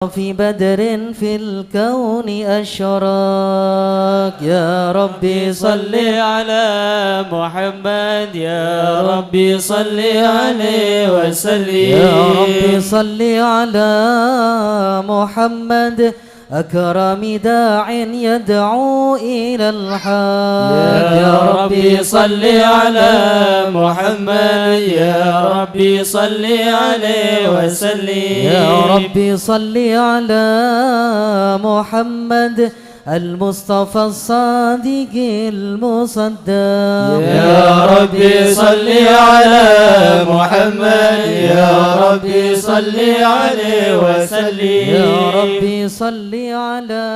في بدر في الكون أشراق يا ربي صل على محمد يا ربي صل عليه وسلم يا ربي صل على محمد أكرم داع يدعو إلى الحق يا ربي صل على محمد يا ربي صل عليه وسلم يا ربي صل على محمد المصطفى الصادق المصدق يا ربي صل على محمد يا ربي صل عليه وسلم يا ربي صل على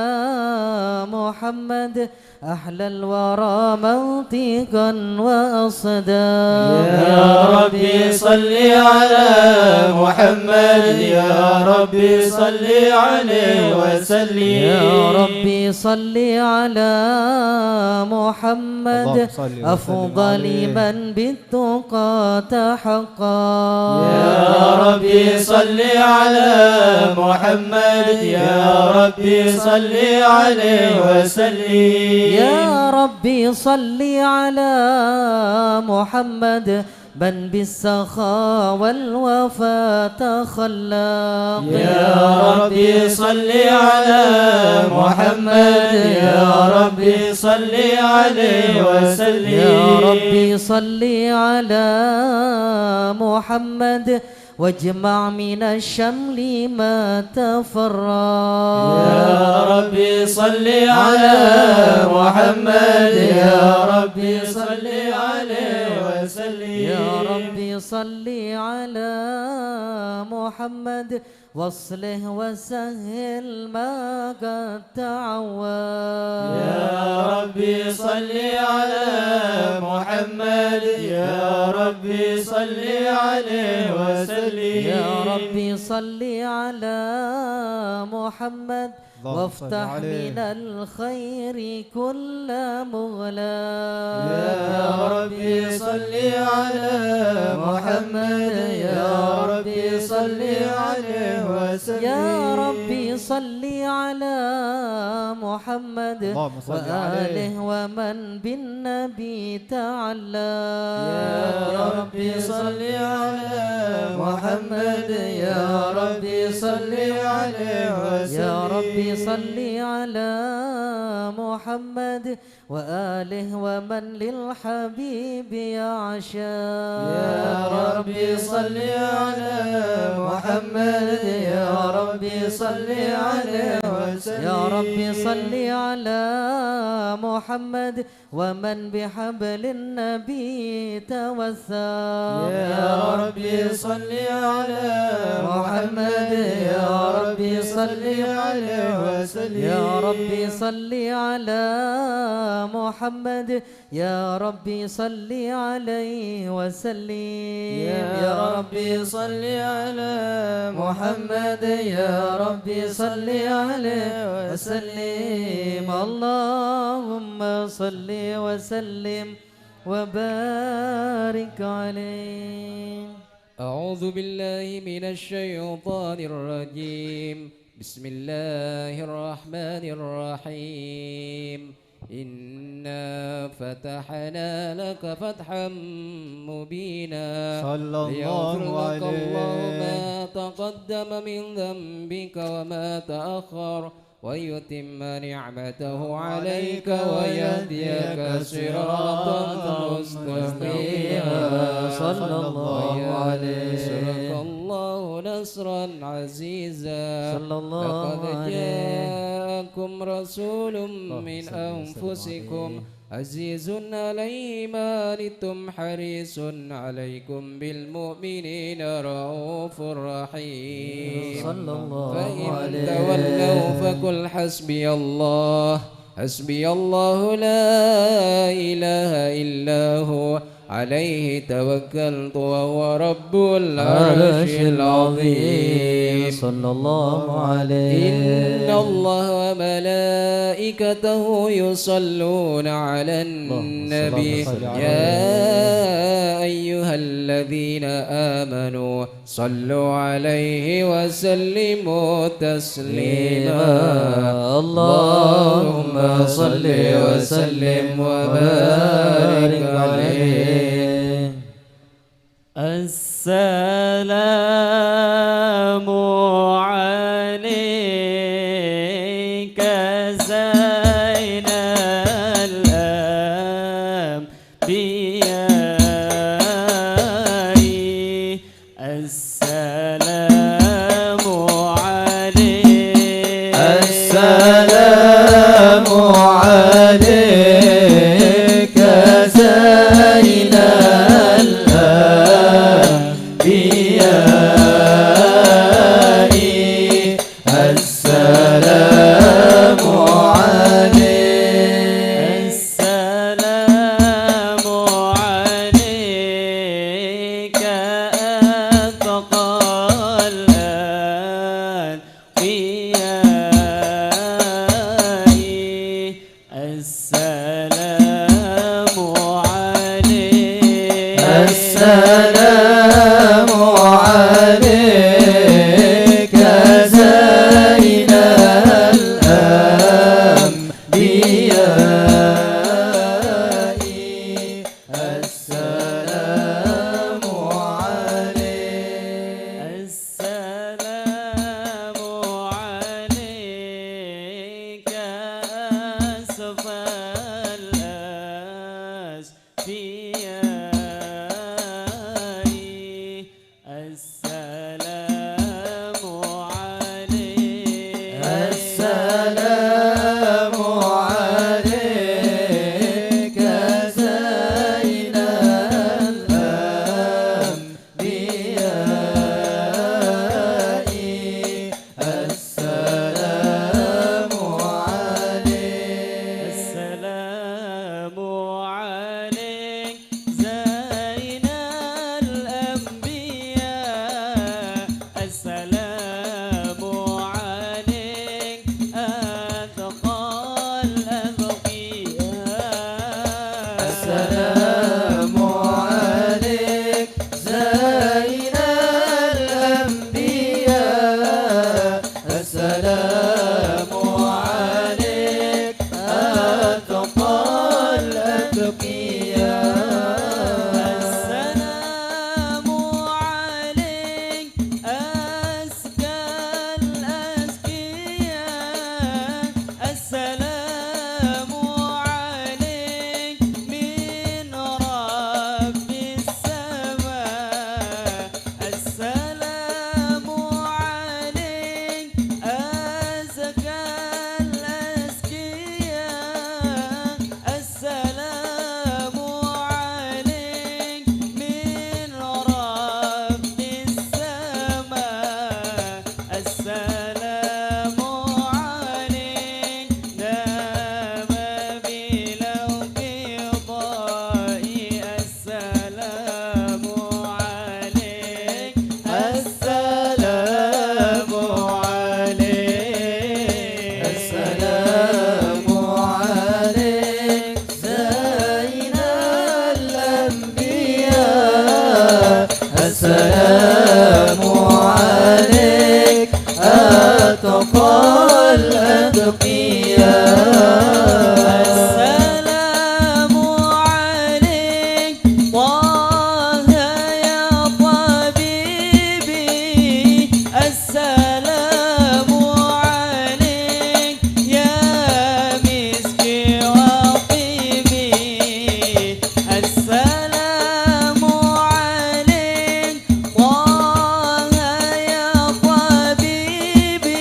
محمد أحلى الورى منطقا وأصداق يا ربي صل على محمد يا ربي صل عليه وسلم يا ربي صل على محمد أفضل من بالتقى تحقق يا ربي صل على محمد يا ربي صل عليه وسلم يا ربي صل على محمد من بالسخاء والوفاء تخلق يا ربي صل على محمد يا ربي صل عليه وسلم يا ربي صل على محمد واجمع من الشمل ما تفرق يا ربي صل على محمد يا ربي صل عليه وسلم يا ربي صل على محمد واصله وسهل ما قد تعود يا ربي صل على محمد يا ربي صل عليه وسلم يا ربي صل على محمد وافتح من الخير كل مغلاق يا ربي صل على محمد يا ربي صل عليه وسلم يا ربي صل على محمد وآله ومن بالنبي تعلى يا ربي صل على محمد يا ربي صل عليه وسلم يا ربي صل على محمد وآله ومن للحبيب يعشى يا ربي صل على محمد يا ربي صل عليه وسلم يا ربي صل على محمد ومن بحبل النبي توثق يا ربي صل على محمد يا ربي صل عليه وسلم يا ربي صل على محمد يا ربي صل عليه وسلم يا ربي صل على محمد يا ربي صل عليه وسلم اللهم صل وسلم وبارك عليه. أعوذ بالله من الشيطان الرجيم. بسم الله الرحمن الرحيم. إنا فتحنا لك فتحا مبينا ليغفر لك الله ما تقدم من ذنبك وما تأخر ويتم نعمته عليك ويهديك صراطا مستقيما. صلى الله عليه. صدق الله نصرا عزيزا. صلى الله لقد عليه. جاءكم رسول من أنفسكم عزيز عليه ما عنتم حريص عليكم بالمؤمنين رؤوف رحيم. صلى الله فإن عليه. تولوا فقل حسبي الله حسبي الله لا إله إلا هو عليه توكلت وهو رب العرش العظيم صلى الله عليه. إن الله وملائكته يصلون على النبي يا أيها الذين آمنوا صلوا عليه وسلموا تسليما. اللهم صل وسلم وبارك عليه. السلام عليك زين الأنبياء. السلام عليك. السلام عليك زين الأنبياء. السلام عليك. السلام عليك أتقى الأنبياء. السلام عليك. السلام عليك زين الأنبياء. السلام عليك. السلام عليك أسفى الأسفياء. السلام عليك. السلام عليك زين الأنبياء. السلام عليك. السلام عليك زين الأنبياء. السلام عليك أتقى الأتقياء. السلام عليك زين الأنبياء. السلام عليك أتقى الأتقياء. السلام عليك أزكى الأزكياء. السلام عليك من رب السماء. السلام عليك أزكى الأزكياء. السلام عليك من رب السماء. السلام عليك دام بلوك ضائي. السلام عليك. السلام عليك. السلام عليك زين الأنبياء. السلام عليك أتقى الأتقياء. السلام عليك طه يا طبيبي. السلام عليك يا مسكي وطيبي. السلام عليك طه يا طبيبي.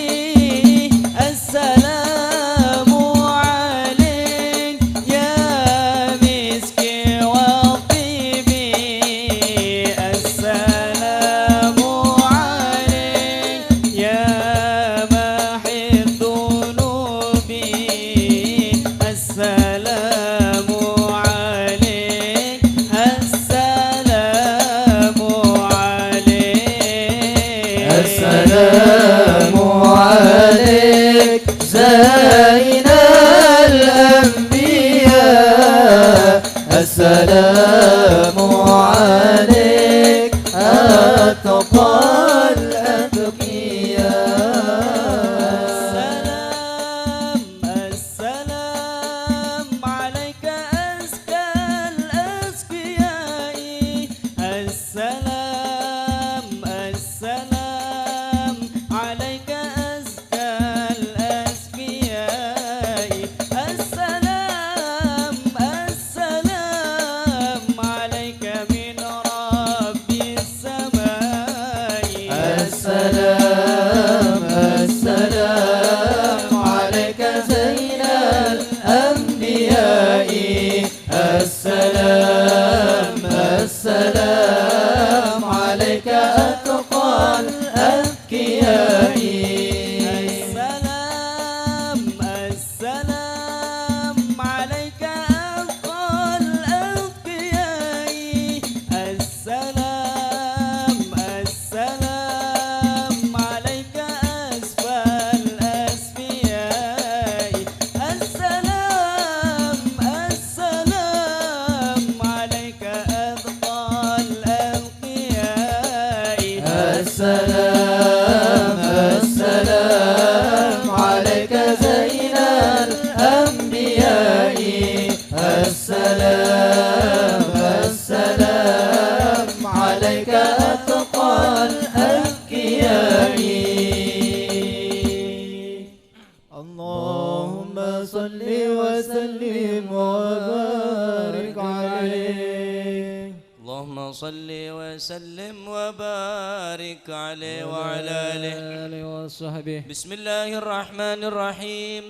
صل وسلم وبارك عليه. اللهم صل وسلم وبارك عليه وعلى آله وصحبه. بسم الله الرحمن الرحيم.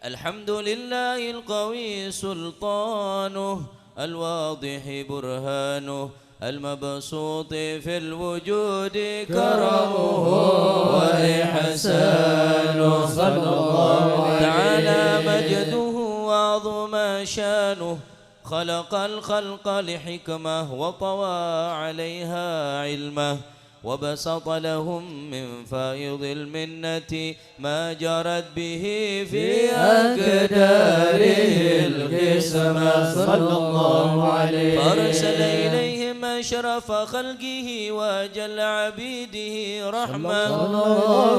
الحمد لله القوي سلطانه، الواضح برهانه، المبسوط في الوجود كرمه وإحسانه، صلى الله تعالى مجده وعظم شانه، خلق الخلق لحكمه وطوى عليها علمه، وبسط لهم من فائض المنة ما جرت به في أقداره القسمة، صلى الله عليه. فأرسل إليهم أشرف خلقه وأجل عبيده رحمة،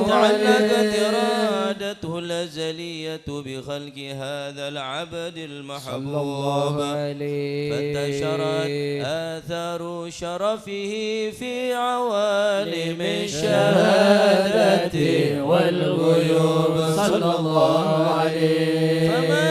تعلقت إرادته الأزلية بخلق هذا العبد المحبوب، فانتشرت آثار شرفه في عوالم الشهادة والغيوب، صلى الله عليه. فما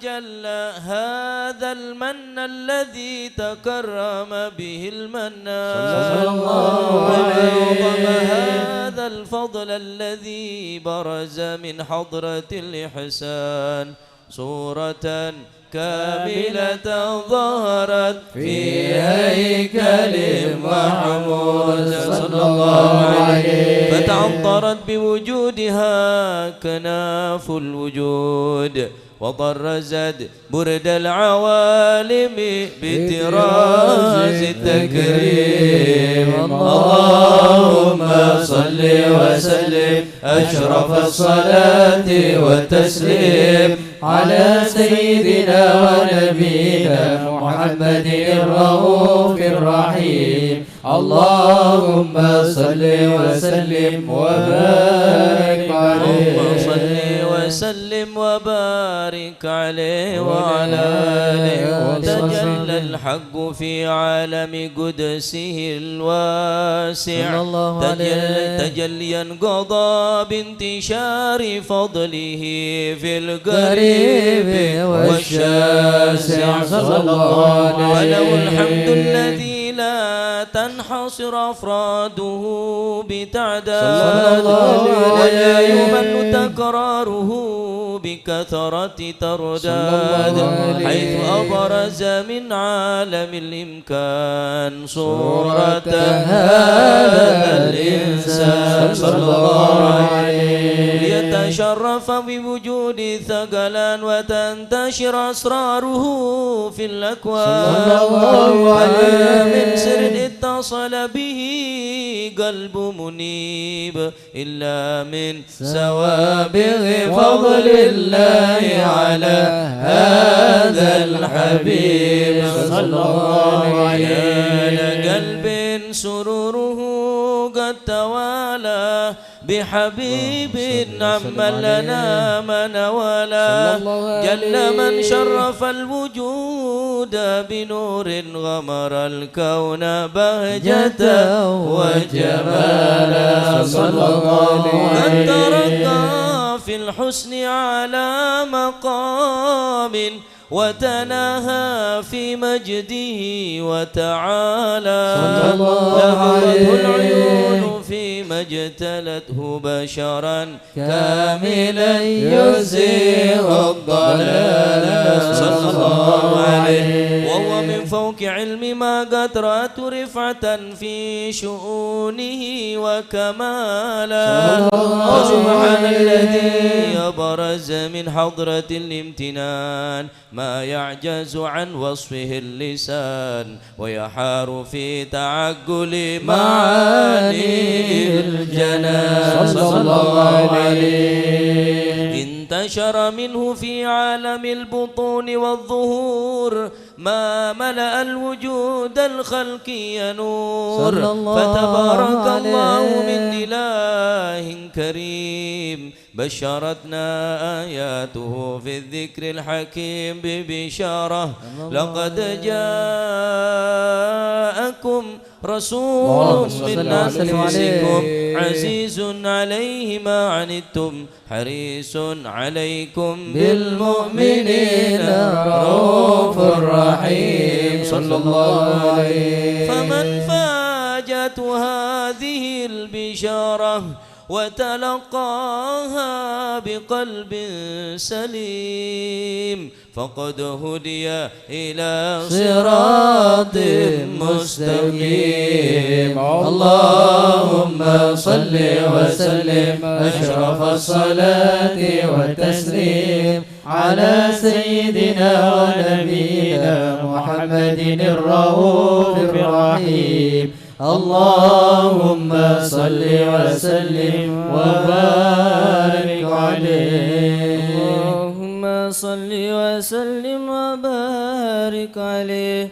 جل هذا المن الذي تكرم به المنان، صلى الله عليه. وعظم هذا الفضل الذي برز من حضرة الإحسان، صورة كاملة ظهرت في هيكل محمود، صلى الله عليه. فتعطرت بوجودها كناف الوجود، وطرزت برد العوالم بطراز التكريم. اللهم صل وسلم أشرف الصلاة والتسليم على سيدنا ونبينا محمد الرؤوف الرحيم. اللهم صل وسلم وبارك عليه. اللهم صل وسلم وبارك عليه وعلى آله. تجلى الحق في عالم قدسه الواسع، تجليا قضى بانتشار فضله في القريب والشاسع، صلى الله عليه. وله الحمد الذي لا تنحصر أفراده بتعداد، ولا يمل تكراره بكثرة ترداد، حيث أبرز من عالم الإمكان صورة هذا الإنسان، صلى الله عليه. ليتشرف بوجود ثقلان وتنتشر أسراره في الأكوان، صلى الله عليه. من سر اتصل به قلب منيب إلا من سوابغ فضل الله على هذا الحبيب، صلى الله عليه. قلب سروره قد توالى بحبيب عمن لنا من ولا، جل من شرف الوجود بنور غمر الكون بهجة وجمالا، صلى الله عليه. قد ترقى في الحسن على مقام وتناهى في مجده وتعالى، لهوته العيون فيما اجتلته بشرا كاملا يزيغ الضلال، صلى الله عليه. وهو من فوق علم ما قد رأت رفعة في شؤونه وكمالا، وسبحان الذي أبرز من حضرة الامتنان ما يعجز عن وصفه اللسان، ويحار في تعقل معاني الجنان، صلى الله عليه. انتشر منه في عالم البطون والظهور ما ملأ الوجود الخلقي نور، فتبارك الله من إله كريم. بشرتنا آياته في الذكر الحكيم ببشارة، لقد جاءكم رسول صل من وسلم أنفسكم عليه. عزيز عليه ما عنتم حريص عليكم بالمؤمنين رؤوف رحيم صلى الله عليه. فمن فاجت هذه البشارة وتلقاها بقلب سليم فقد هدي إلى صراط مستقيم. اللهم صل وسلم أشرف الصلاة والتسليم على سيدنا ونبينا محمد الرؤوف الرحيم. اللهم صل وسلم وبارك عليه. اللهم صل وسلم وبارك عليه.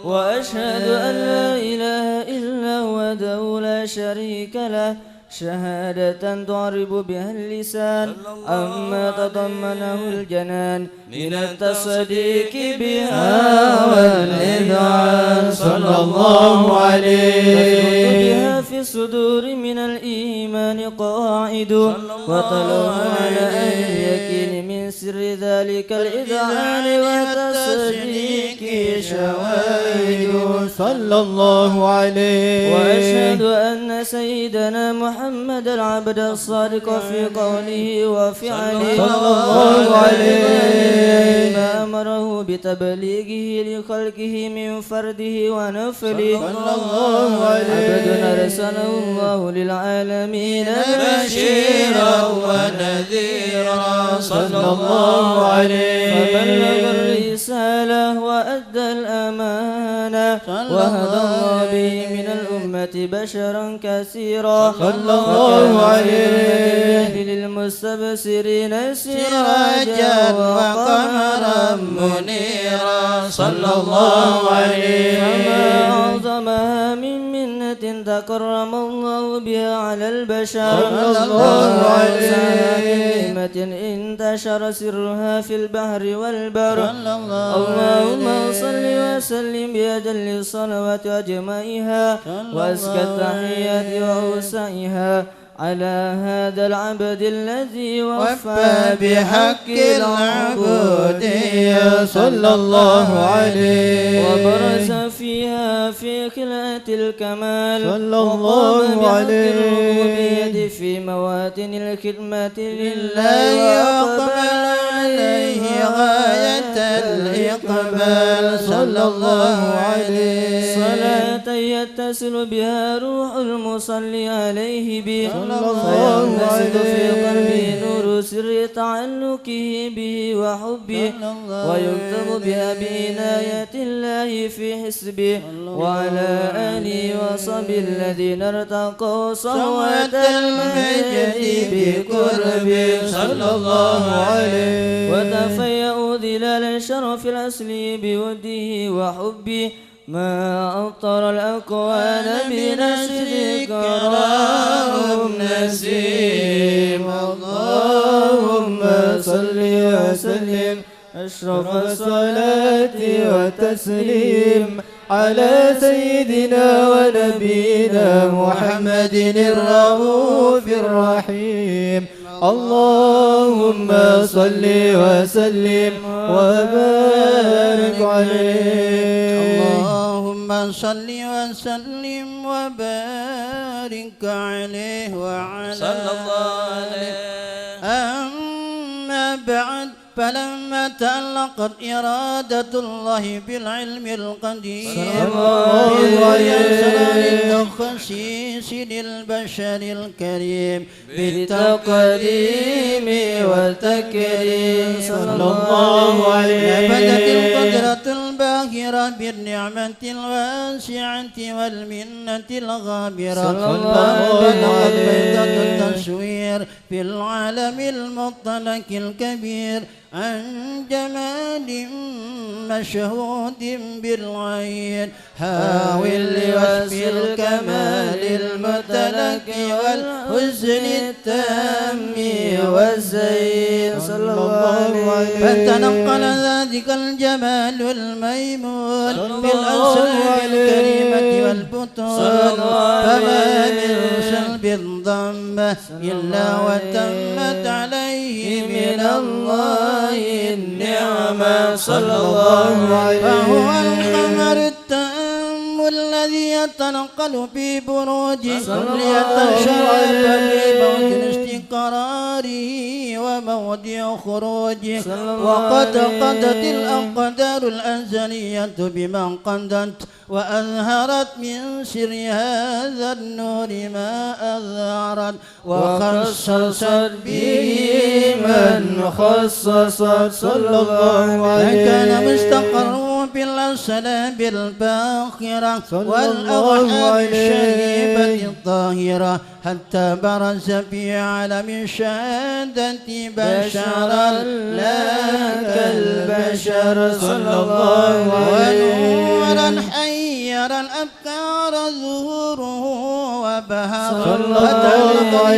وأشهد أن لا إله إلا هو وحده لا شريك له شهادة تعرب بها اللسان أما تضمنه الجنان من التصديق بها والإذعان صلى الله عليه. بها في الصدور من الإيمان قواعد وطلوه على أهل اليقين من سر ذلك الإذعان والتصديق شواهد صلى الله عليه. وأشهد أن سيدنا محمد العبد الصادق في قوله وفعله صلى الله عليه. ما أمره بتبليغه لخلقه من فرده ونفله صلى الله عليه. عبد أرسله الله للعالمين بشيرا ونذيرا صلى الله عليه. فبلغ الرسالة وأدى الأمانة وهدى الله به من الأمة بشرا كثيرا صلى الله عليه. للمستبصرين سراجا وقمرا منيرا صلى الله عليه. فما أعظمها من منة تكرم الله بها على البشر صلى الله عليه. نعمة انتشر سرها في البحر والبر اللهم صل وسلم بأجل الصلوات وأجمعها وأزكى التحيات وأوسعها على هذا العبد الذي وفى بحق العبودية صلى الله عليه. وبرز فيها في خلقة الكمال صلى الله عليه. الربوبية في مواتن الخدمة لله وأقبل عليه غاية الإقبال صلى الله عليه. صلاة يتصل بها روح المصلي عليه به فينبسط في قلبه نور سر تعلقه به وحبه ويكتب بها بعناية الله في حسبه وعلى آله وصحبه الذين ارتقوا صهوة المجد بقربه صلى الله عليه. وتفيأوا ظلال الشرف الأصلي بوده وحبه ما أبطر الأكوان بنشر كرام نسيم. اللهم صل وسلم أشرف الصلاة والتسليم على سيدنا ونبينا محمد الرؤوف الرحيم. اللهم صل وسلم وبارك عليه. اللهم صل وسلم وبارك عليه وعلى صلى الله عليه. أما بعد فلما تعلقت إرادة الله بالعلم القدير بأسرار التخصيص للبشر الكريم بالتقديم والتكريم صلى الله عليه. بدت القدرة الباهرة بالنعمة الواسعة والمنة الغابرة فانبثقت بيضة التصوير في العالم المطلق الكبير عن جمال مشهود بالعين حاول لوصف الكمال المتلك والحسن التام والزين صلى الله عليه. فتنقل ذات ذلك الجمال الميمون في الأسرار الكريمة والبطون فما من سلب ضم إلا وتمت عليه من الله النعمة صلى الله عليه فهو القمر التام الذي يتنقل في بروجه ليتشرف في موطن استقراره وموضع خروجه وقد قضت الأقدار الأزلية بما قضت وأظهرت من سر هذا النور ما أظهرت وخصصت به من خصصت صلى الله عليه كان مستقر في الأسلاب الباخرة والأوحام الشهيبة الطاهرة حتى برز في عالم شهادة بشرا لا كالبشر صلى الله عليه ونورا حيرا الأبكار ظهوره وبهر فتلقى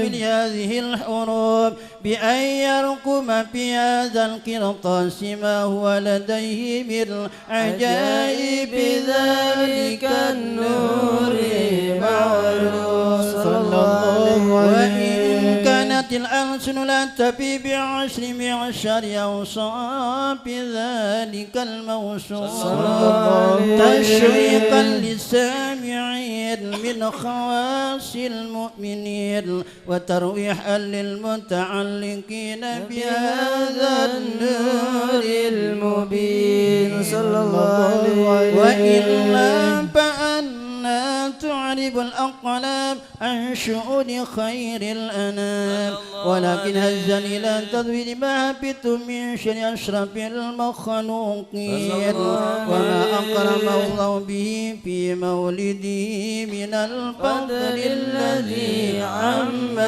من هذه الحروب بأن يرقم في هذا القرطاس ما هو لديه من عجائب ذلك النور معروف صلى الله عليه وإن كانت الألسن لا تفي بعشر معشر أوصاف ذلك الموصوف تشويقا للسامعين من خواص المؤمنين وترويحا للمتعلقين بهذا النور المبين صلى الله عليه وإلا فأن تعرب الأقلام عن شؤون خير الأنام ولكن هزني إلى تذويل ما هبت من شر أشرف المخلوقين وما أكرم الله به في مولده من الفضل الذي عم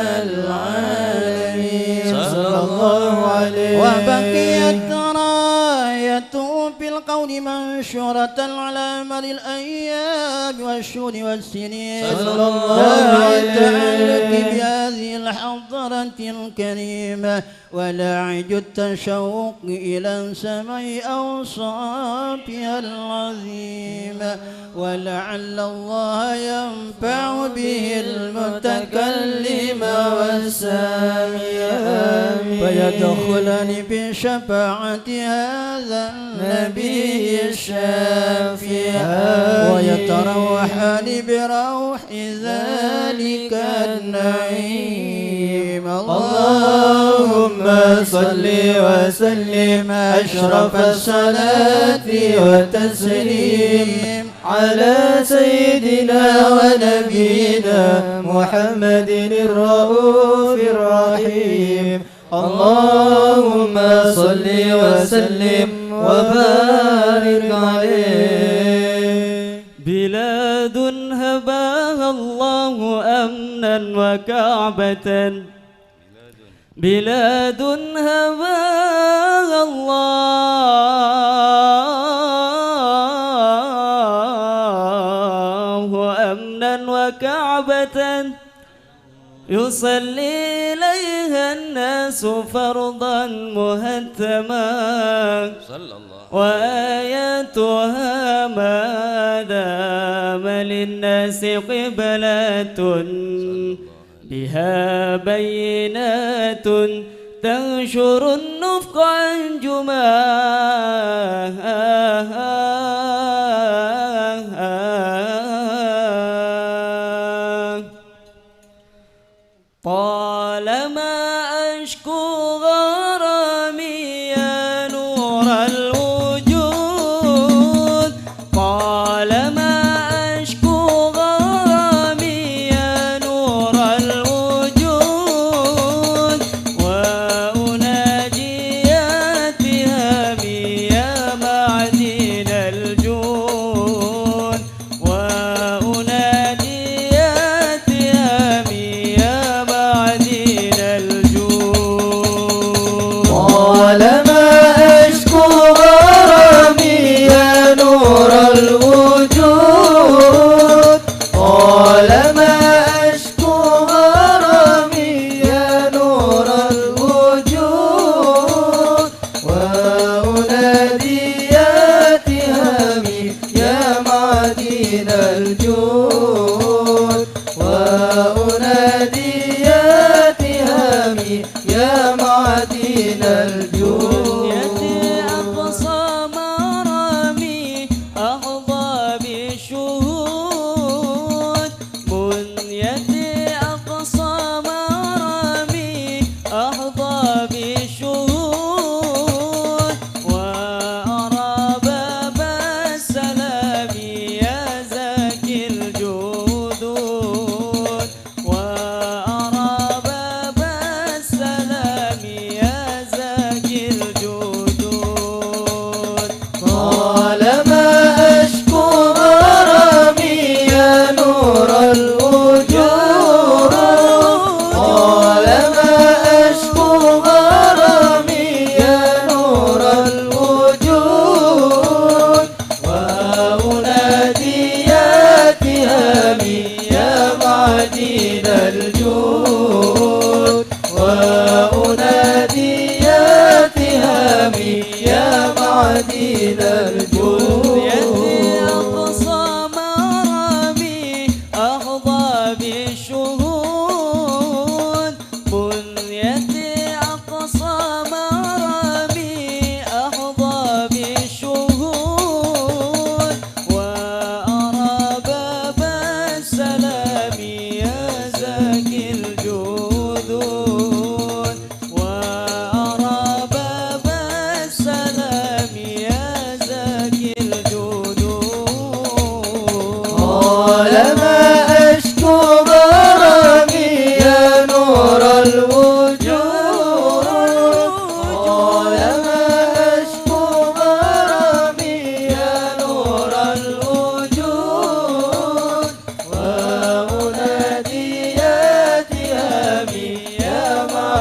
العالمين صلى الله عليه وبقيت رايته في القول منشورة على مر الأيام والشهور والسنين صلى الله عليه تعلق بهذه الحضرة الكريمة ولاعج التشوق إلى سمع أوصافها العظيمة ولعل الله ينفع به المتكلم والسامع فيدخلني بشفاعة هذا النبي الشافع ويتروحان بروح ذلك النعيم اللهم صل وسلم أشرف الصلاة والتسليم على سيدنا ونبينا محمد الرؤوف الرحيم اللهم صل وسلم وبارك عليه بلاد هباها الله أمنا وكعبة بلاد هباها الله أمنا وكعبة يصلي إليها الناس فرضا مهتما وآياتها ما دام للناس قبلة بها بينات تنشر النفق أنجما طالما أشكو غرامي يا نور الوجود طالما أشكو غرامي يا نور الوجود وأناجي يا تهامي يا معدن الجود وأنادي يا تهامي يا معدن الجود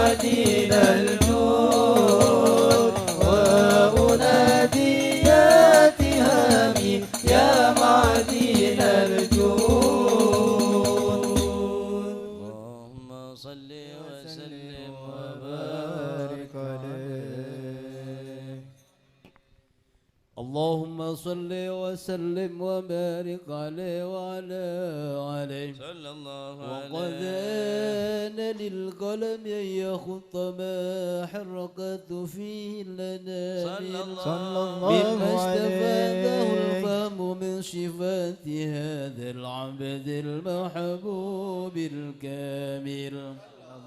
معدن الجود وأنادي يا تهامي يا معدن الجود اللهم صل وسلم وبارك عليه اللهم صل وسلم وبارك عليه وعلى عليه صلى الله وقد عليه آن للقلم أن يخط ما حركت فيه لنا صلى مما الله استفاده عليه الفهم من صفات هذا العبد المحبوب الكامل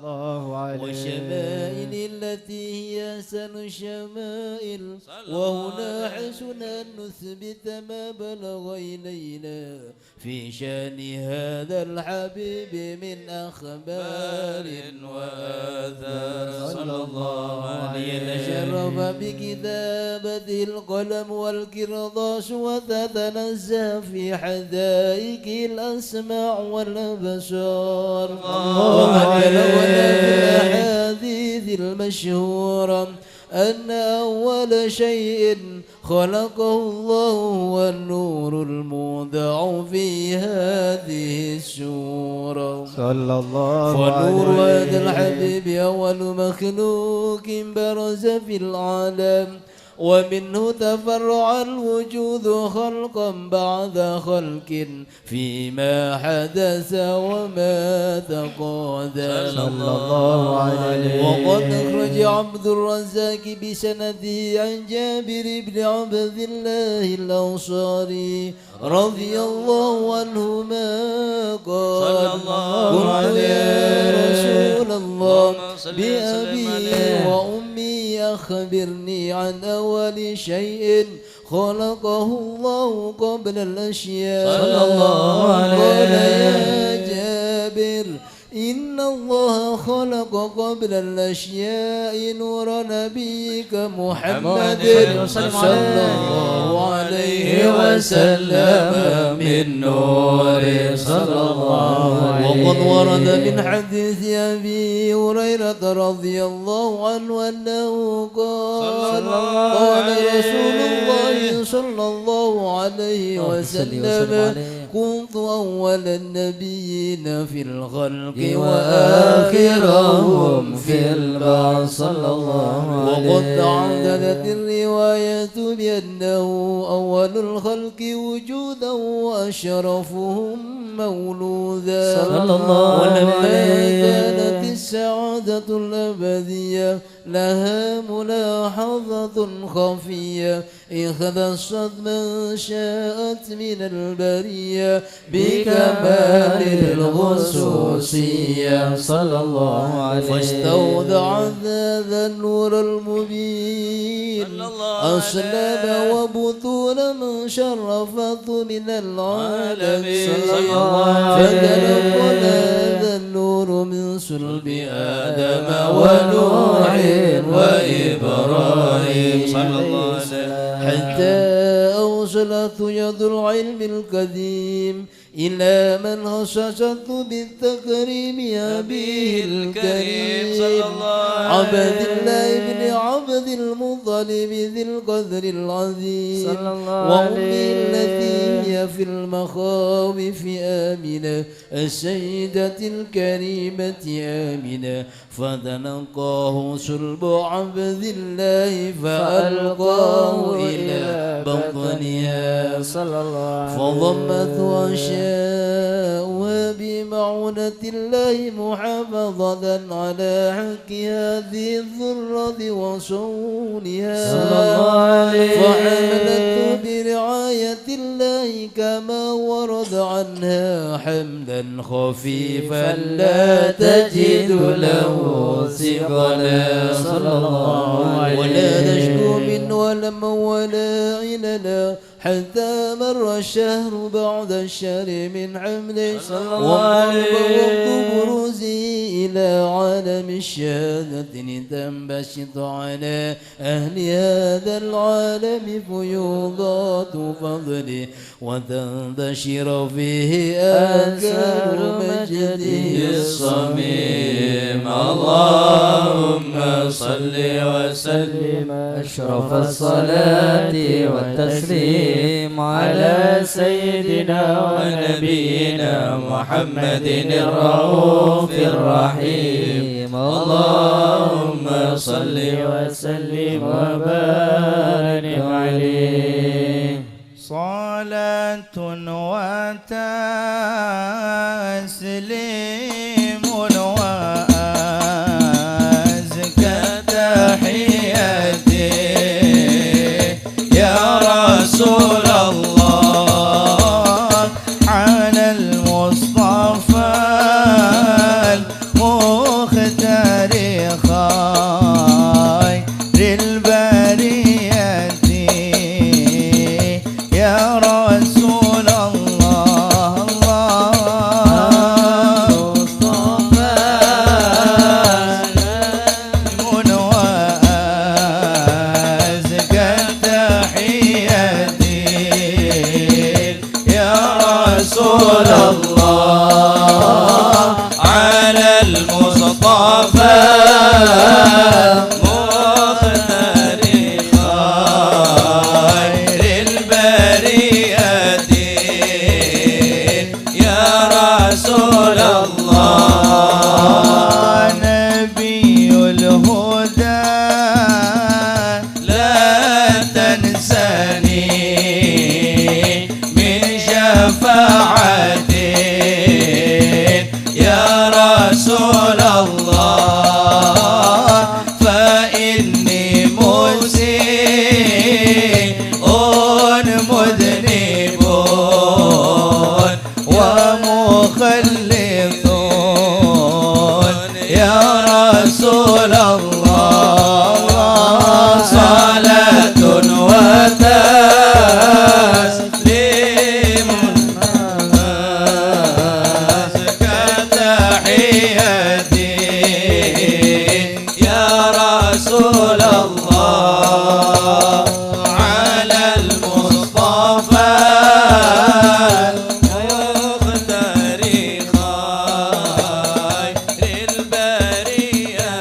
الله عليه والشمائل التي هي أحسن الشمائل وهنا حسن أن نثبت ما بلغ إلينا في شأن هذا الحبيب من أخبار وآثار صلى الله عليه يتشرف بكتابته القلم والكرطاس وتتنزه في حدائق الأسماع والأبصار وبلغنا في الأحاديث المشهورة أن أول شيء خلقه الله هو النور المودع في هذه السورة صلى الله ونور عليه هذا الحبيب أول مخلوق برز في العالم ومنه تفرع الوجود خلقا بعد خلق فيما حدث وما تقادم صلى الله عليه وقد أخرج عبد الرزاق بسنده عن جابر بن عبد الله الأنصاري رضي الله عنهما قال قلت يا رسول الله بأبي وأمي أخبرني عن أول شيء خلقه الله قبل الأشياء صلى الله عليه قال يا جابر إن الله خلق قبل الأشياء نور نبيك محمد صلى الله عليه وسلم من نور صلى الله عليه وقد ورد من حديث أبي هريرة رضي الله عنه أنه قال قال رسول الله صلى الله عليه وسلم كنت أول النبيين في الخلق وآخرهم في البعث صلى الله عليه وقد تعددت الرواية بأنه أول الخلق وجودا وأشرفهم مولودا صلى الله ولما عليه كانت السعادة الأبدية لها ملاحظة خفية إذ ختصت من شاءت من البرية بكمال الخصوصية صلى الله عليه فاستودع هذا النور المبين أسلم وبطون من شرفته من العالمين فتلقى هذا النور من صلب آدم ونوح وإبراهيم حتى أوصلت يد العلم القديم إلى من خصصت بالتكريم أبيه الكريم عبد الله بن عبد المطلب ذي القدر العظيم وأمي التي هي في المخاوف آمنة السيدة الكريمة آمنة فتلقاه صلب عبد الله فألقاه إلى بطنها فضمته أشياؤها بمعونة الله محافظة على حق هذه الذرة وصونها فحملته برعاية الله كما ورد عنها حملا خفيفا لا تجد له ثقلا صلى الله عليه ولا تشكو من ولم ولا عللا حتى مر الشهر بعد الشهر من حمله صلى الله عليه وقت بروزه إلى عالم الشهادة لتنبسط على أهل هذا العالم فيوضات فضله وتنتشر فيه آثار مجده الصميم. اللهم صل وسلم أشرف الصلاة والتسليم على سيدنا ونبينا محمد الرؤوف الرحيم. اللهم صل وسلم وبارك عليه. صلاة وتسليم وأزكى تحياتي يا رسول الله على المصطفى المختار خير البرية يا رسول الله. مصطفى وأزكى تحياتي يا رسول الله على المصطفى مختار خير البرية يا رسول الله. نبي الهدى لا تنساني من شفاعتي يا رسول الله فإني مسيء مذنب ومخلف يا رسول الله. صلاة وتسليم أزكى تحياتي يا رسول الله على المصطفى المختار خير البرية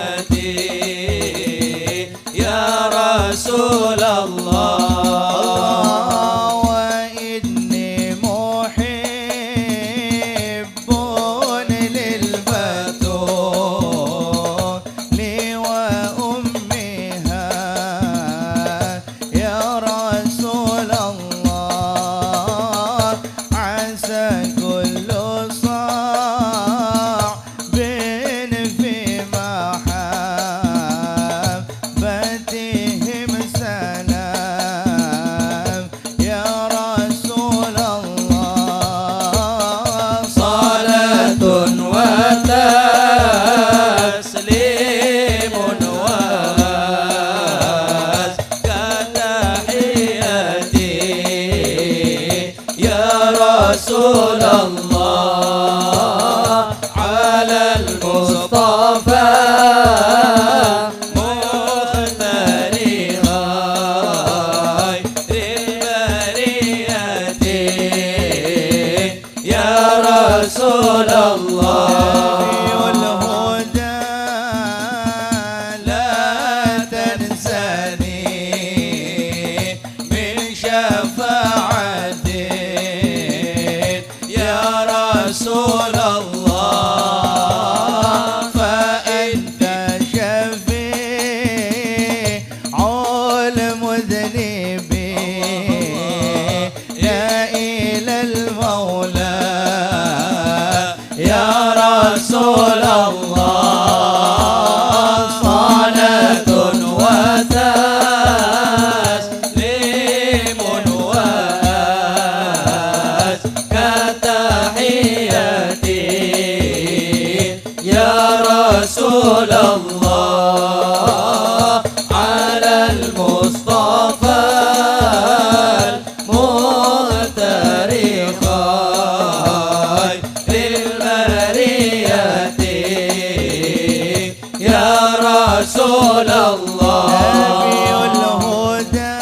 رسول الله نبي الهدى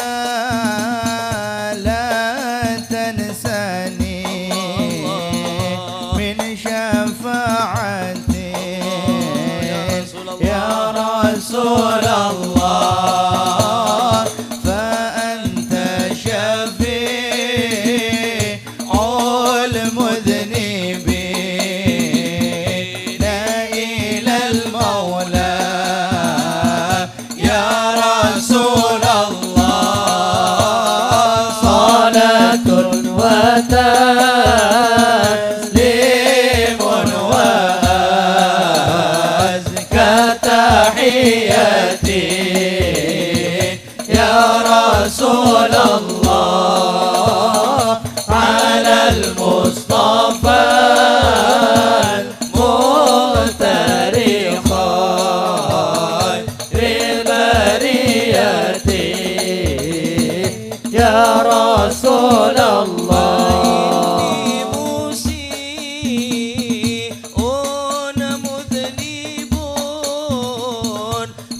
لا تنساني من شفاعتي يا رسول الله فأنت شفيع المذنبين إلى المولى يا رسول الله صلاة وتسليم وأزكى تحياتي يا رسول الله على المصطفى المختار خير البرية يا رسول الله مسيء مذنب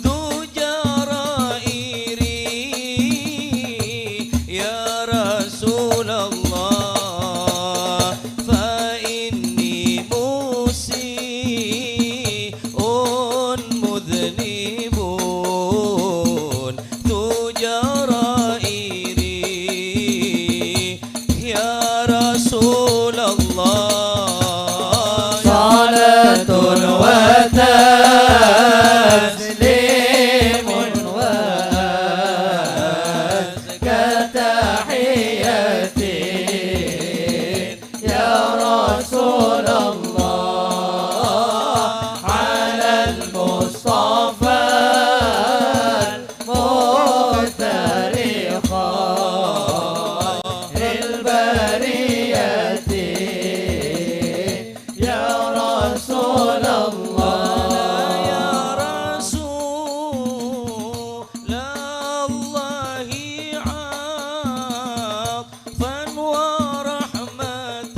ذو جرائر يا رسول الله فإني مسيء مذنب ذو جرائر يا رسول الله صلاة وتسليم وأزكى تحياتي يا رسول الله على المصطفى المختار خير البرية يا رسول الله يا رسول الله عطفا ورحمة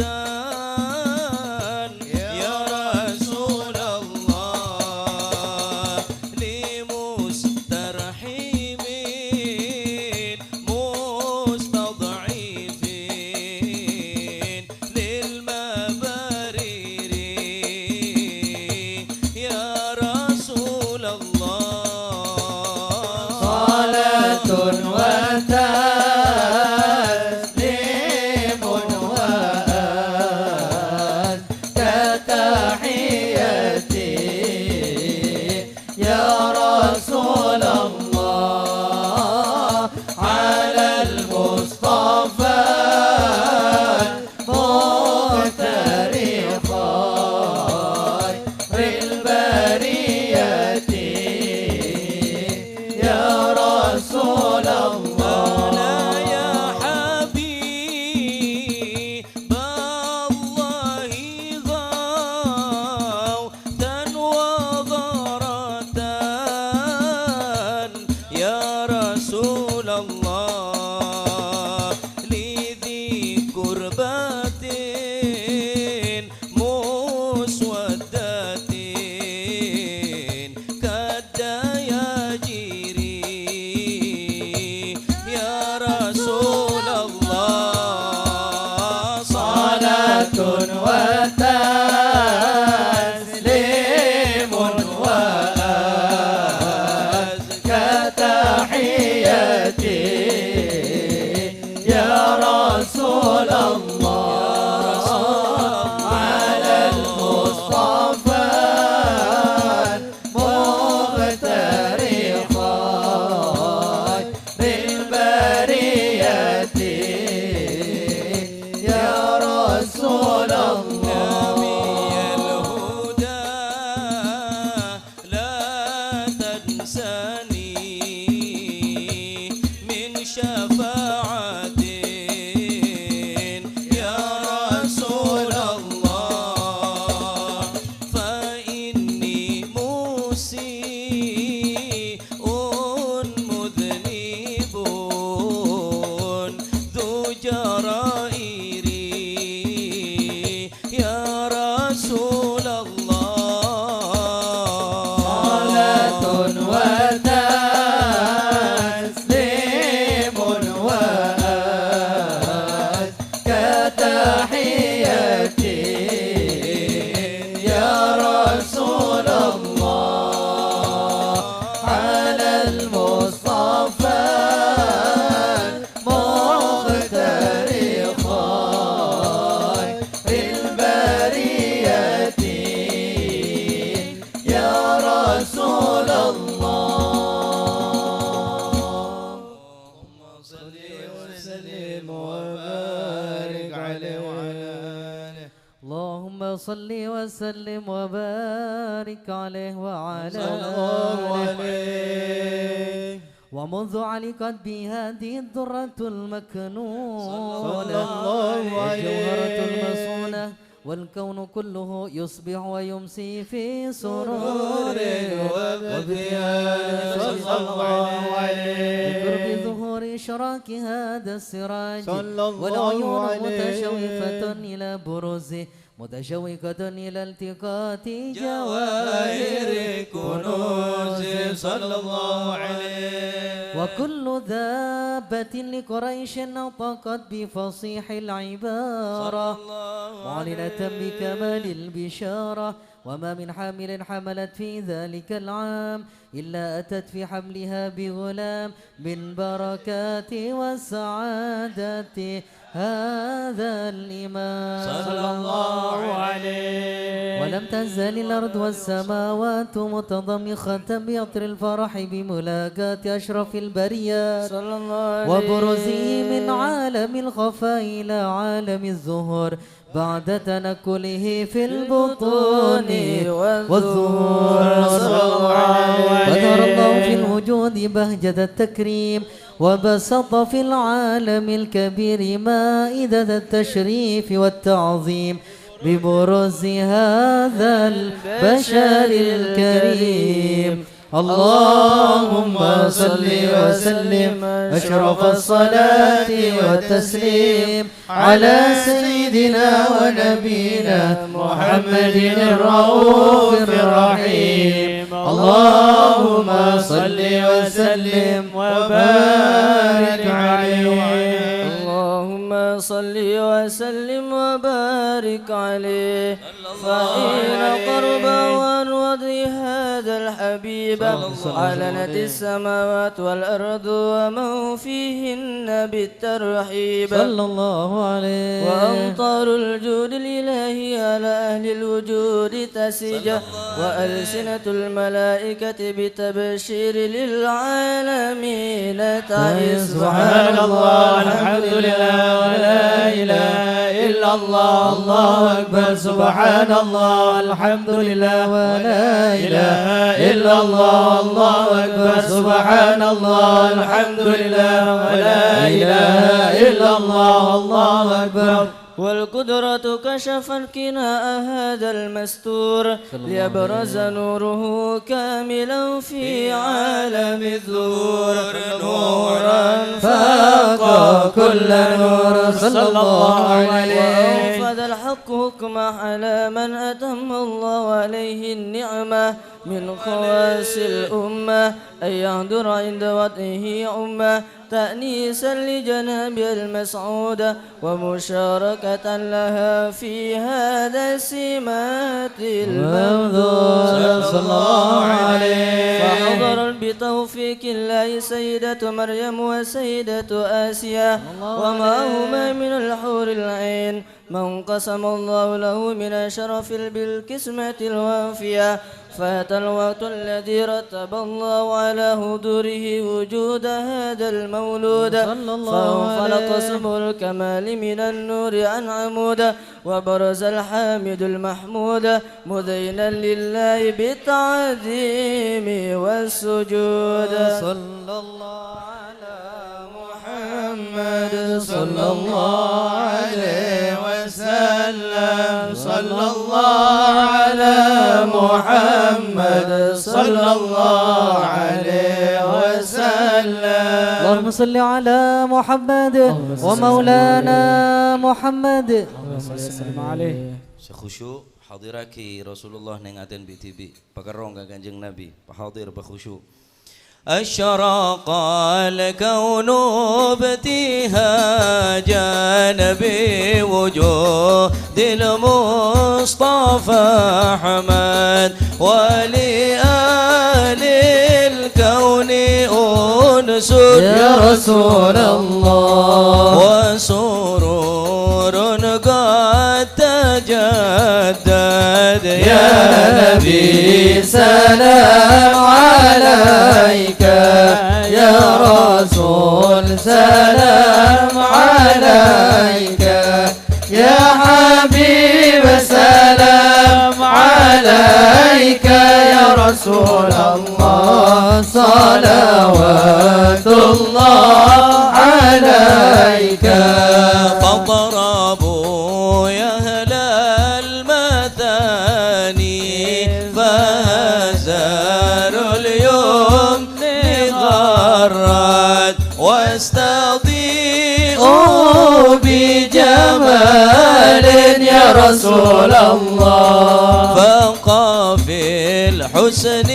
يا رسول الله لمسترحمين مستضعفين للمبرر يا رسول الله صلاة وتسليم وأزكى تحياتي يا رسول الله على المصطفى المختار خير البرية يا رسول الله يا حبيب الله غوثا وغرة يا رسول الله لذي كربة مسودة كالدياجير يا رسول الله صلاة وتسليم وأزكى تحياتي يا رسول الله على المصطفى المختار خير البرية يا رسول الله الهدى لا تنساني من شفاعة يا رسول الله فإني مسيء مذنب ذو جرائر يا رسول الله صلاة وتسليم كتحياتي يا رسول الله على المصطفى المختار خير البرية يا رسول الله صل وسلم وبارك عليه وعلى آله. اللهم صل وسلم وبارك عليه وعلى عليه ومنذ علقت بهذه الدرة المكنونة والجوهرة المصونة والكون كله يصبح ويمسي في سرور وابتهاج صلى الله عليه بقرب ظهور إشراك هذا السراج صلى الله والعيون عليه متشوفة إلى بروزه متشوقة إلى التقاط جواهر جواهر كنوز صلى الله عليه. وكل ذابة لقريش نطقت بفصيح العبارة معلنة بكمال البشارة وما من حامل حملت في ذلك العام إلا أتت في حملها بغلام من بركات والسعادة هذا الإمام صلى الله عليه. ولم تزل الأرض والسماوات متضمخة بعطر الفرح بملاقاة أشرف البريات صلى الله عليه وبرزه من عالم الخفاء إلى عالم الظهور بعد تنكله في البطون والظهور فظهر الله في الوجود بهجة التكريم وبسط في العالم الكبير مائدة التشريف والتعظيم ببرز هذا البشر الكريم. اللهم صل وسلم أشرف الصلاة والتسليم على سيدنا ونبينا محمد الرؤوف الرحيم. اللهم صل وسلم وبارك عليه. اللهم صل وسلم وبارك عليه فإن قرب وانوض هذا الحبيب علنت السماوات والأرض ومن فيهن بالترحيب صلى الله عليه. وأمطار الجود الإلهي على أهل الوجود تسج وألسنة الملائكة بتبشير للعالمين تعز. سبحان الله الحمد لله ولا إله إلا الله الله أكبر. سبحان الله الحمد لله ولا إله إلا الله الله أكبر. سبحان الله الحمد لله ولا إله إلا الله الله أكبر. والقدرة كشفت كناء هذا المستور ليبرز نوره كاملا في عالم الظهور نورا فاق كل نور صلى الله عليه. وأنفذ الحق حكم على من أتم الله عليه النعمة من خواص الأمة أن يهدر عند وطئه أمة تأنيسا لجناب المسعود ومشاركة لها في هذا السمات الممدود صلى الله عليه. فحضر بتوفيق الله سيدة مريم وسيدة آسيا ومعهما من الحور العين من قسم الله له من شرف بالقسمة الوافية. فأتى الوقت الذي رتب الله على حضوره وجود هذا المولود فانفلق اسم الكمال من النور عن عمود وبرز الحامد المحمود مذينا لله بالتعظيم والسجود. صلى الله على محمد صلى الله عليه وسلم. صلى الله على محمد صلى الله عليه وسلم. اللهم صل على محمد ومولانا محمد. شيخ خشوع hadiraki Rasulullah nengaten BTB pakarong ka Kanjeng Nabi pahadir bakhusyuk أشرق الكون ابتهاجا بوجود المصطفى أحمد ولآل الكون أنس يا رسول الله وسرور قد تجدد يا نبي سلام عليك يا رسول سلام عليك يا حبيب سلام عليك يا رسول الله صلوات الله عليك فاضربوا يا أهل المثاني فهزلوا اليوم غرد واستضيئوا بجمال يا رسول الله فوق في الحسن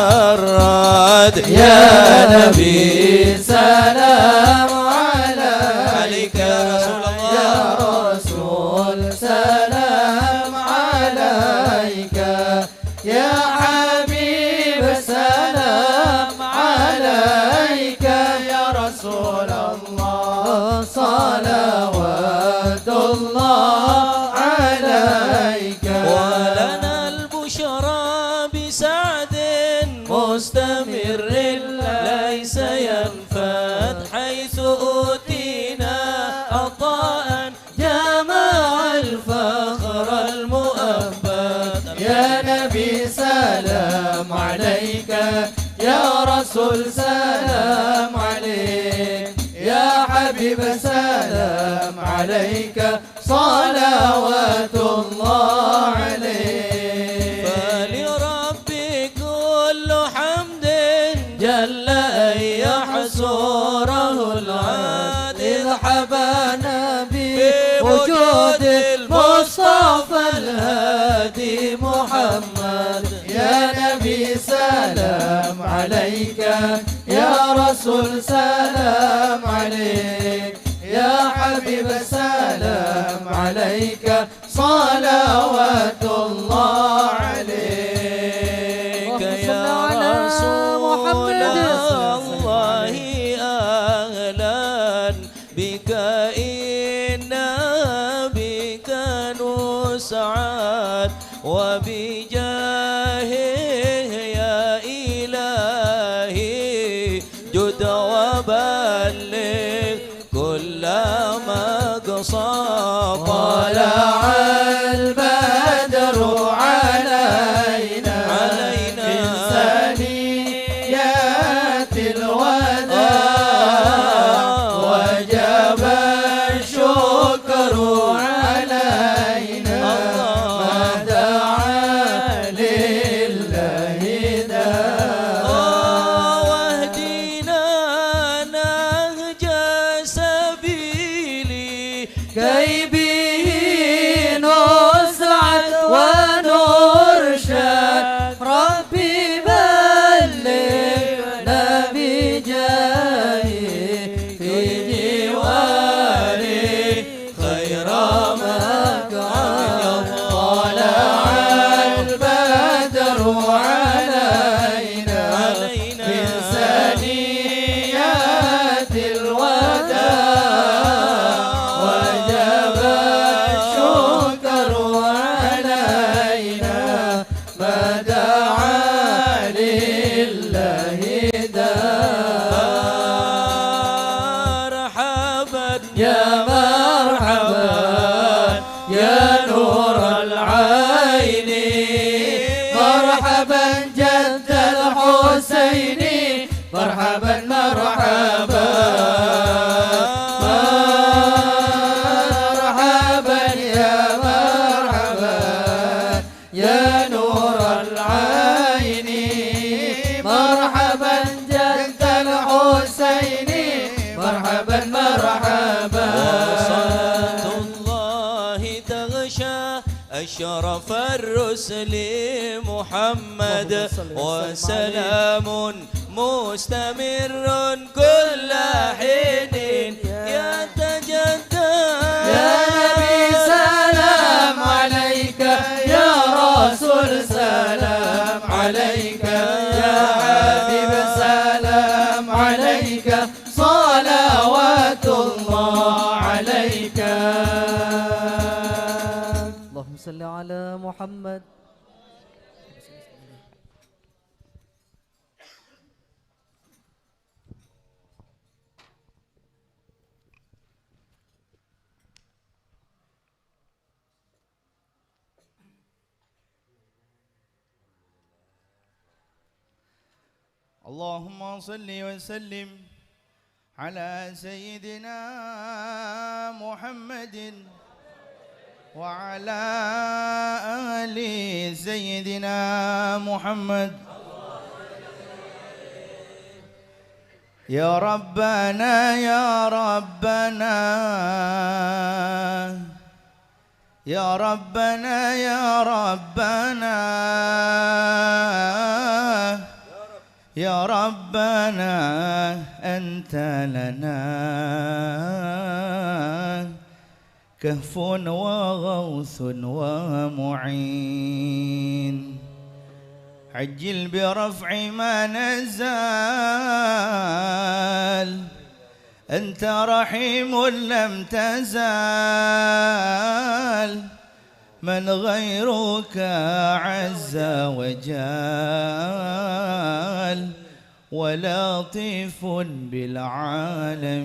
تفرد يا نبي سلام عليك يا رسول سلام عليك يا حبيب سلام عليك يا رسول الله صلوات الله عليك ولنا البشرى بسعد مستمر ليس ينفد حيث أوتينا عطاء جمع الفخر المؤبد يا نبي سلام عليك يا رسول سلام عليك يا حبيب سلام عليك صلوات الله عليك فلربي كل حمد جل أن يحصره العاد إذ حبانا بوجود المصطفى الهادي محمد يا نبي سلام عليك يا رسول سلام عليك يا حبيب سلام عليك صلوات الله عليك يا رسول الله أهلا بك إنا بك نسعد وبجاهه يا إلهي جد وبلغ كل مقصد طلع البدر علينا من ثنيات الوداع وجب الشكر علينا ما دعا لله داع واهدنا نهج سبيلي كي به نسعد ونرشد ربي بلغنا بجاهه في جواره خير مكان طلع البدر علينا من ثنيات الوداع وجب الشكر علينا ما دعا لله داع مرحبا يا مرحبا يا نور العين مرحبا جد الحسين مرحبا مرحبا مرحبا يا مرحبا يا نور العين مرحبا جد الحسين مرحبا مرحبا صلاة الله تغشى الرسل محمد وسلام مستمر كل حين يتجدد يا نبي سلام عليك يا رسول سلام عليك يا حبيب سلام عليك صلوات الله عليك. اللهم صل على محمد. اللهم صل وسلم على سيدنا محمد وعلى آل سيدنا محمد. يا ربنا يا ربنا يا ربنا يا ربنا يا ربنا أنت لنا كهف وغوث ومعين. عجل برفع ما نزال أنت رحيم لم تزال من غيرك عز وجل ولطيف بالعالمين.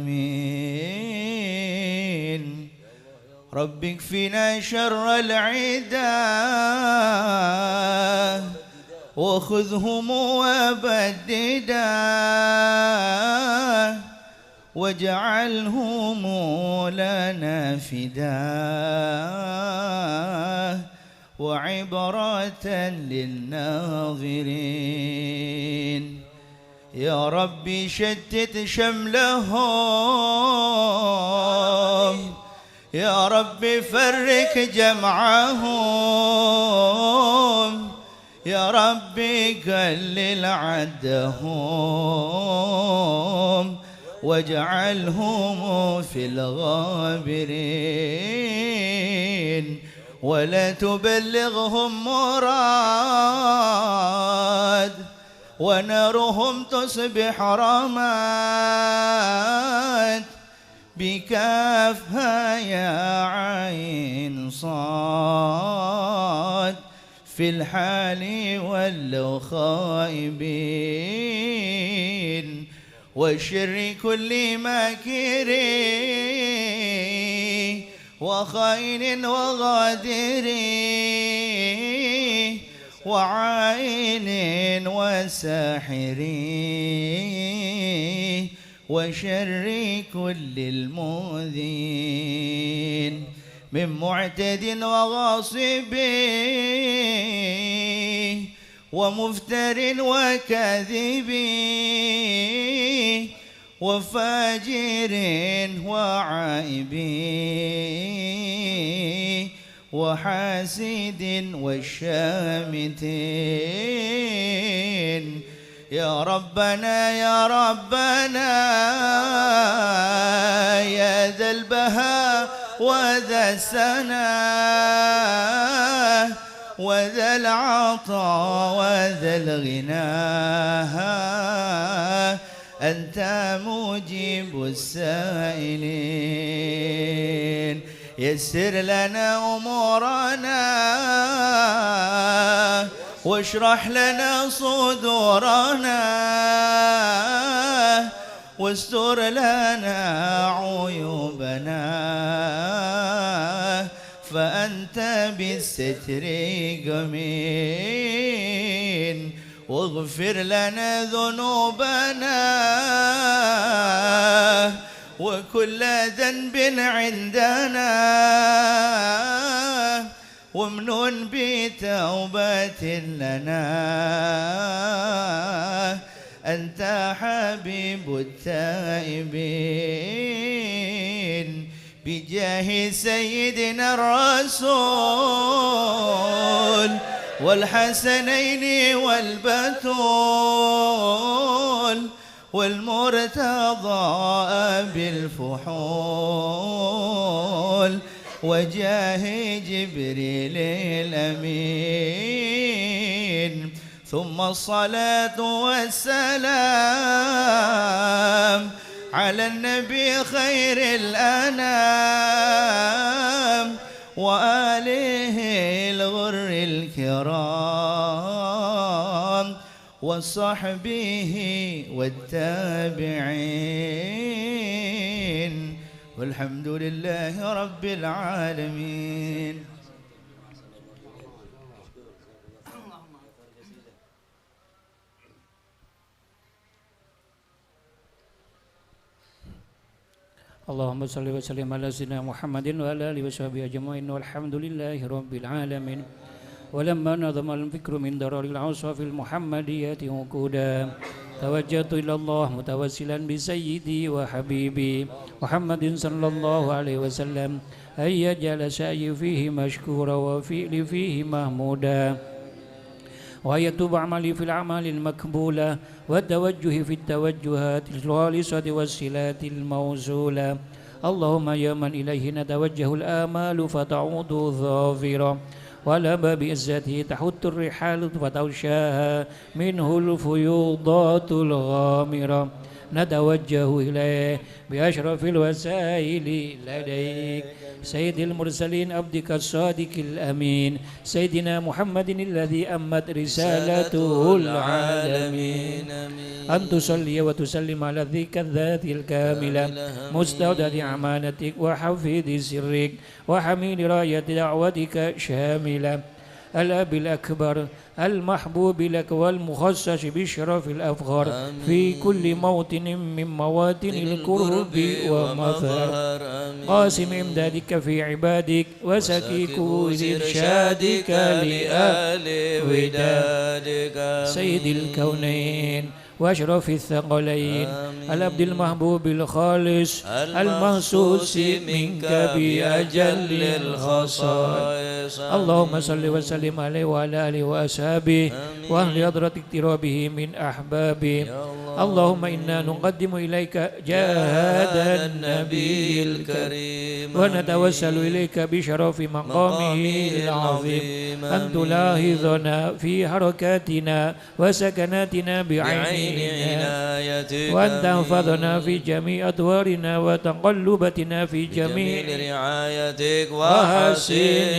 رب اكفنا شر العدا وخذهم وبددا واجعلهم لنا فداء وعبرة للناظرين. يا ربي شتت شملهم يا ربي فرق جمعهم يا ربي قلل عدهم واجعلهم في الغابرين ولا تبلغهم مراد ونارهم تصبح رماد بكافها يا عين صاد في الحال ولو خائبين وشر كل ماكر وخائن وغادر وعين وساحر وشر كل المؤذين من معتد وغاصب ومفتر وكاذب وفاجر وعائب وحاسد والشامتين. يا ربنا يا ربنا يا ذا البهاء وذا السناء وذا العطاء وذا الغنى أنت مجيب السائلين. يسر لنا أمورنا واشرح لنا صدورنا واستر لنا عيوبنا فأنت بالستر جميل واغفر لنا ذنوبنا وكل ذنب عندنا وامنن بتوبة لنا أنت حبيب التائبين بجاه سيدنا الرسول والحسنين والبتول والمرتضى بالفحول وجاه جبريل الأمين ثم الصلاة والسلام على النبي خير الأنام وآله الغر الكرام وصحبه والتابعين والحمد لله رب العالمين. اللهم صل وسلم على سيدنا محمد وعلى آله وصحبه أجمعين والحمد لله رب العالمين. ولما نظم الفكر من درر الأوصاف المحمدية وقودا توجهت إلى الله متوسلا بسيدي وحبيبي محمد صلى الله عليه وسلم أن يجعل سعي فيه مشكورا وفعلي فيه محمودا ويتوب عملي في الأعمال المقبولة والتوجه في التوجهات الخالصة والصلات الموصولة. اللهم يا من إليه نتوجه الآمال فتعود ظافرة وعلى باب عزته تحط الرحال فتغشاها منه الفيوضات الغامرة. نتوجه إليه بأشرف الوسائل لديك سيد المرسلين عبدك الصادق الأمين سيدنا محمد الذي أمت رسالته العالمين. أن تصلي وتسلم على ذيك الذات الكاملة مستودع أمانتك وحفيظ سرك وحميل راية دعوتك شاملة الأب الأكبر المحبوب لك والمخصص بشرف الأفخار في كل موطن من مواطن القرب ومظهر قاسم إمدادك في عبادك وسكي كوز إرشادك لآل ودادك سيد الكونين واشرف الثقلين العبد المحبوب الخالص المخصوص منك بأجل الخصائص. اللهم صل وسلم عليه وعلى آله وأصحابه وأهل حضرة اقترابه من أحبابه. اللهم إنا نقدم إليك جهاد النبي الكريم ونتوسل إليك بشرف مقامه العظيم أن تلاحظنا في حركاتنا وسكناتنا بعين عنايتك وأن تحفظنا في جميع أدوارنا وتقلبتنا في جميع رعايتك وحسن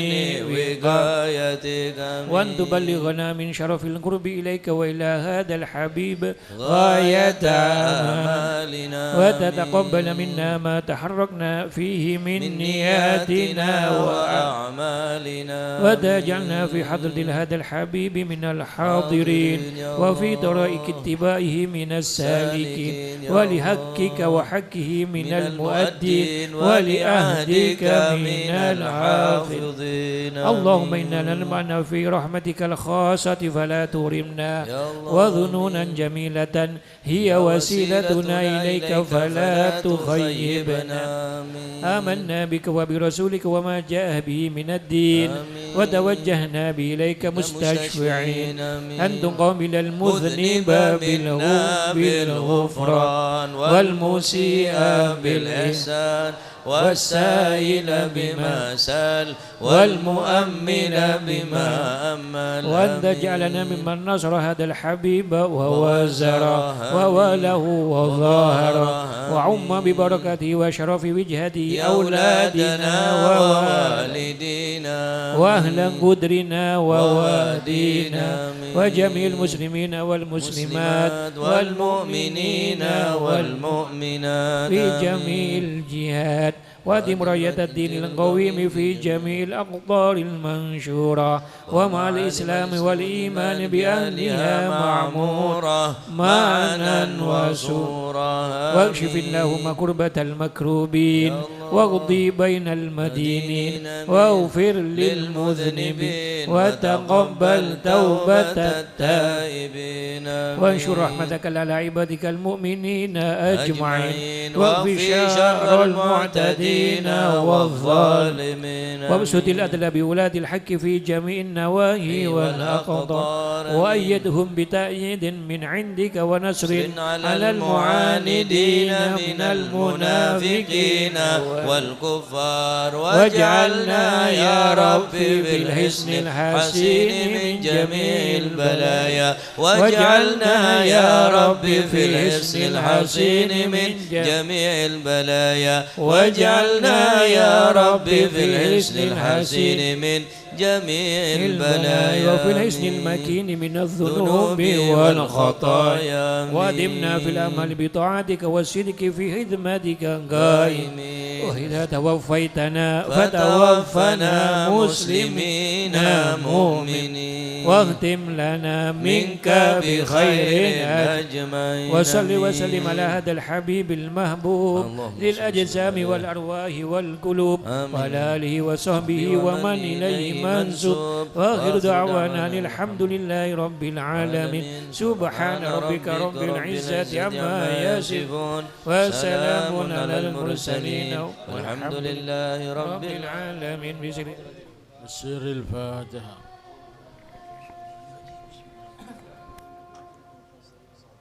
وقايتك وأن تبلغنا من شرف القرب إليك وإلى هذا الحبيب غاية آمالنا وتتقبل منا ما تحركنا فيه من نياتنا وأعمالنا وتجعلنا في حضرة هذا الحبيب من الحاضرين وفي طرائق اتباعه من السالكين ولحقك وحقه من المؤدين ولأهدك من الحافظين. اللهم إنا نلمعنا في رحمتك الخاصة فلا تغرمنا وظنونا جميلة هي وسيلتنا إليك فلا تخيبنا. آمنا بك وبرسولك وما جاء به من الدين وتوجهنا به إليك مستشفعين أن تقابل المذنب بالغفران والمسيء بالإحسان والسائل بما سال والمؤمن بما أمل وأن تجعلنا ممن نصر هذا الحبيب ووزره ووله وظاهره وعم ببركته وشرف وجهته أولادنا ووالدينا وأهل قدرنا ووادينا وجميع المسلمين والمسلمات والمؤمنين والمؤمنات في جميع الجهات وأدم راية الدين القويم في جميع الأقطار المنشورة ومع الإسلام والإيمان بأهلها معمورة معنى وسورة واكشف اللهم كربة المكروبين واقضي بين المدينين واغفر للمذنبين وتقبل توبة التائبين وانشر رحمتك على عبادك المؤمنين أجمعين واغفر شر المعتدين والظالمين وابسط الأدل بولاد الحق في جميع النواهي والأقطار وأيدهم بتأييد من عندك ونصر على المعاندين من المنافقين والكفار واجعلنا يا رب في الحسن الحسين من جميع البلايا واجعلنا يا رب في الحسن الحسين من جميع البلايا واجعلنا يا رب في الحسن الحسين من جميع البلايا وفي الحسن المكين من الذنوب والخطايا وادمنا في الأمل بطاعتك والصدق في خدمتك قائمين وإذا توفيتنا فتوفنا مسلمين مؤمنين واختم لنا منك بخير أجمعين وصل وسلم على هذا الحبيب المحبوب للأجسام والأرواح والقلوب وعلى آله وصحبه ومن إليه منسوب وآخر دعوانا الحمد لله رب العالمين سبحان ربك رب العزة عما يصفون وسلام على المرسلين والحمد لله رب العالمين بسر الفاتحة.